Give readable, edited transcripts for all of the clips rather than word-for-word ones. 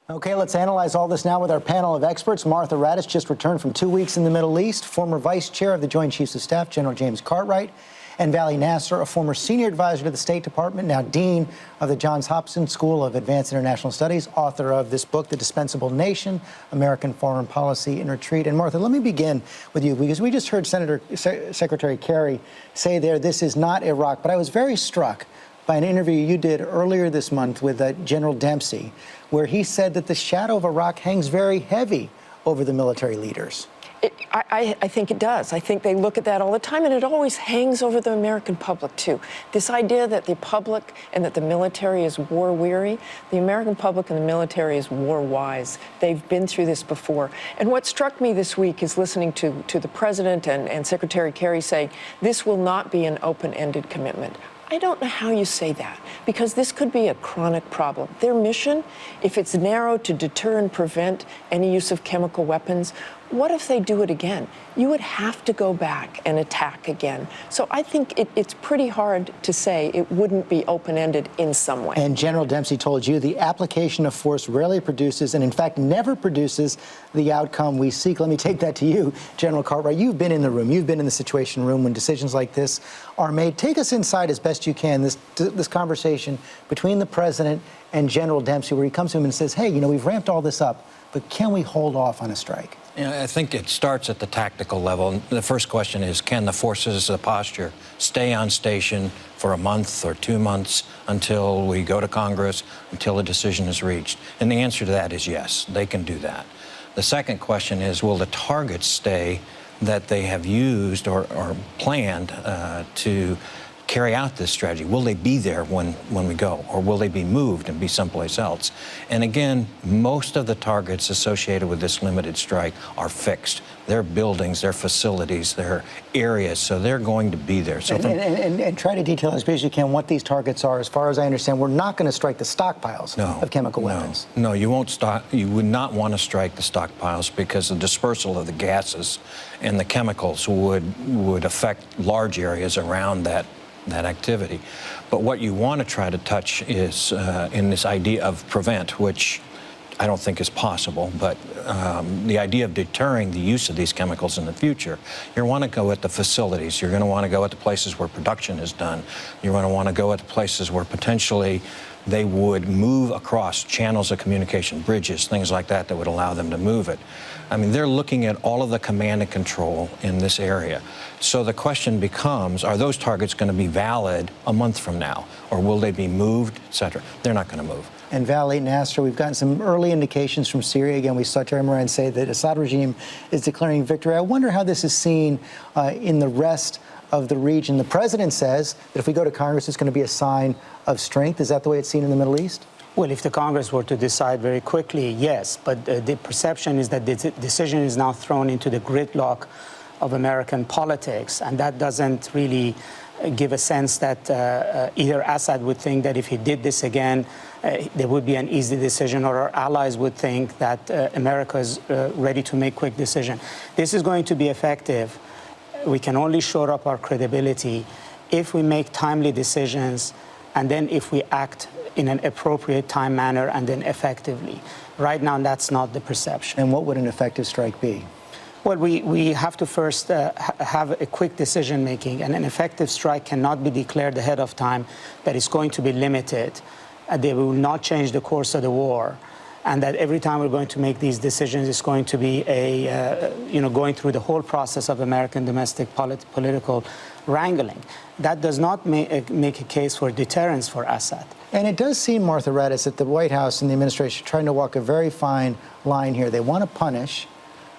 Okay, let's analyze all this now with our panel of experts. Martha Raddatz just returned from 2 weeks in the Middle East, former Vice Chair of the Joint Chiefs of Staff, General James Cartwright, and Vali Nasr, a former Senior Advisor to the State Department, now Dean of the Johns Hopkins School of Advanced International Studies, author of this book, The Dispensable Nation, American Foreign Policy in Retreat. And Martha, let me begin with you, because we just heard Secretary Kerry say there, this is not Iraq, but I was very struck by an interview you did earlier this month with General Dempsey, where he said that the shadow of Iraq hangs very heavy over the military leaders. I think it does. I think they look at that all the time, and it always hangs over the American public, too. This idea that the public and that the military is war-weary, the American public and the military is war-wise. They've been through this before. And what struck me this week is listening to the President and Secretary Kerry saying, this will not be an open-ended commitment. I don't know how you say that, because this could be a chronic problem. Their mission, if it's narrow to deter and prevent any use of chemical weapons, what if they do it again? You would have to go back and attack again. So I think it's pretty hard to say it wouldn't be open-ended in some way. And General Dempsey told you the application of force rarely produces, and in fact never produces, the outcome we seek. Let me take that to you, General Cartwright. You've been in the room. You've been in the Situation Room when decisions like this are made. Take us inside as best you can, this conversation between the President and General Dempsey, where he comes to him and says, hey, you know, we've ramped all this up, but can we hold off on a strike? You know, I think it starts at the tactical level. The first question is, can the forces, the posture, stay on station for a month or 2 months until we go to Congress, until a decision is reached? And the answer to that is yes, they can do that. The second question is, will the targets stay that they have used or planned to carry out this strategy? Will they be there when we go, or will they be moved and be someplace else? And again, most of the targets associated with this limited strike are fixed. They're buildings, they're facilities, they're areas, so they're going to be there. So and try to detail as best as you can what these targets are. As far as I understand, we're not going to strike the stockpiles of chemical weapons. No, you won't stop. You would not want to strike the stockpiles, because the dispersal of the gases and the chemicals would affect large areas around that activity. But what you want to try to touch is in this idea of prevent, which I don't think is possible, but the idea of deterring the use of these chemicals in the future. You want to go at the facilities. You're going to want to go at the places where production is done. You're going to want to go at the places where potentially they would move across channels of communication, bridges, things like that would allow them to move it. I mean, they're looking at all of the command and control in this area. So the question becomes, are those targets going to be valid a month from now? Or will they be moved, et cetera? They're not going to move. And Vali Nasr, we've gotten some early indications from Syria. Again, we saw Terry Moran say that Assad regime is declaring victory. I wonder how this is seen in the rest of the region. The President says that if we go to Congress, it's going to be a sign of strength. Is that the way it's seen in the Middle East? Well, if the Congress were to decide very quickly, yes. But the perception is that the decision is now thrown into the gridlock of American politics, and that doesn't really give a sense that either Assad would think that if he did this again, there would be an easy decision, or our allies would think that America is ready to make quick decision. This is going to be effective. We can only shore up our credibility if we make timely decisions, and then if we act in an appropriate time, manner, and then effectively. Right now, that's not the perception. And what would an effective strike be? Well, we have to first have a quick decision-making, and an effective strike cannot be declared ahead of time that it's going to be limited, they will not change the course of the war, and that every time we're going to make these decisions, it's going to be going through the whole process of American domestic political wrangling. That does not make a case for deterrence for Assad. And it does seem, Martha Raddatz, that the White House and the administration are trying to walk a very fine line here. They want to punish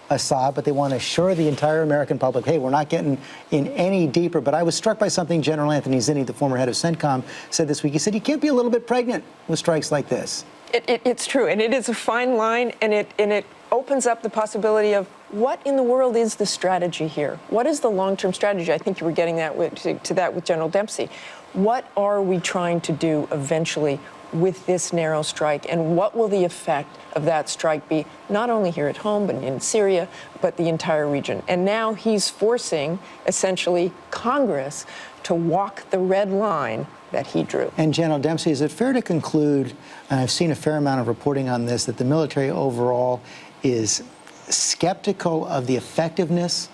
Assad, but they want to assure the entire American public, hey, we're not getting in any deeper. But I was struck by something General Anthony Zinni, the former head of CENTCOM, said this week. He said you can't be a little bit pregnant with strikes like this. It's true, and it is a fine line, and it opens up the possibility of what in the world is the strategy here? What is the long-term strategy? I think you were getting to that with General Dempsey. What are we trying to do eventually with this narrow strike, and what will the effect of that strike be, not only here at home, but in Syria, but the entire region? And now he's forcing, essentially, Congress to walk the red line that he drew. And General Dempsey, is it fair to conclude, and I've seen a fair amount of reporting on this, that the military overall is skeptical of the effectiveness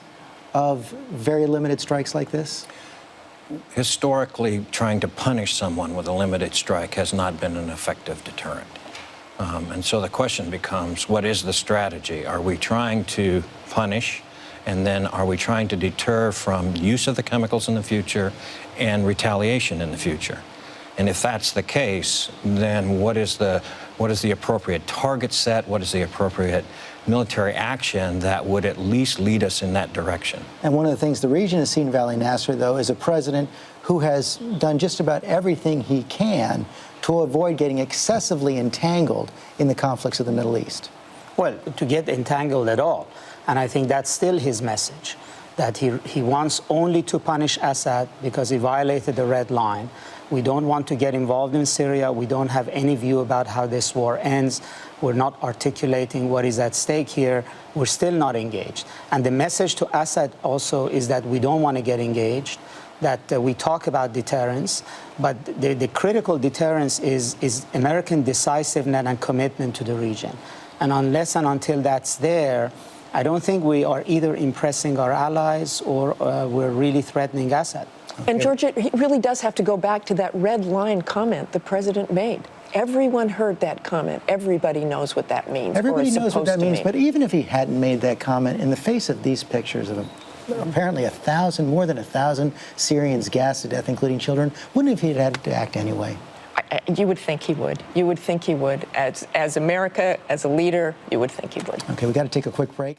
of very limited strikes like this? Historically, trying to punish someone with a limited strike has not been an effective deterrent. And so the question becomes, what is the strategy? Are we trying to punish, and then are we trying to deter from use of the chemicals in the future and retaliation in the future? And if that's the case, then what is the appropriate target set? What is the appropriate military action that would at least lead us in that direction? And one of the things the region has seen, Vali Nasr, though, is a president who has done just about everything he can to avoid getting excessively entangled in the conflicts of the Middle East. Well, to get entangled at all. And I think that's still his message, that he wants only to punish Assad because he violated the red line. We don't want to get involved in Syria. We don't have any view about how this war ends. We're not articulating what is at stake here. We're still not engaged. And the message to Assad also is that we don't want to get engaged, that we talk about deterrence, but the critical deterrence is American decisiveness and commitment to the region. And unless and until that's there, I don't think we are either impressing our allies or we're really threatening Assad. Okay. And George, it really does have to go back to that red line comment the president made. Everyone heard that comment. Everybody knows what that means. Everybody knows what that means, but even if he hadn't made that comment, in the face of these pictures of apparently more than 1,000 Syrians gassed to death, including children, wouldn't he have had to act anyway? You would think he would. You would think he would. As America, as a leader, you would think he would. Okay, we got to take a quick break.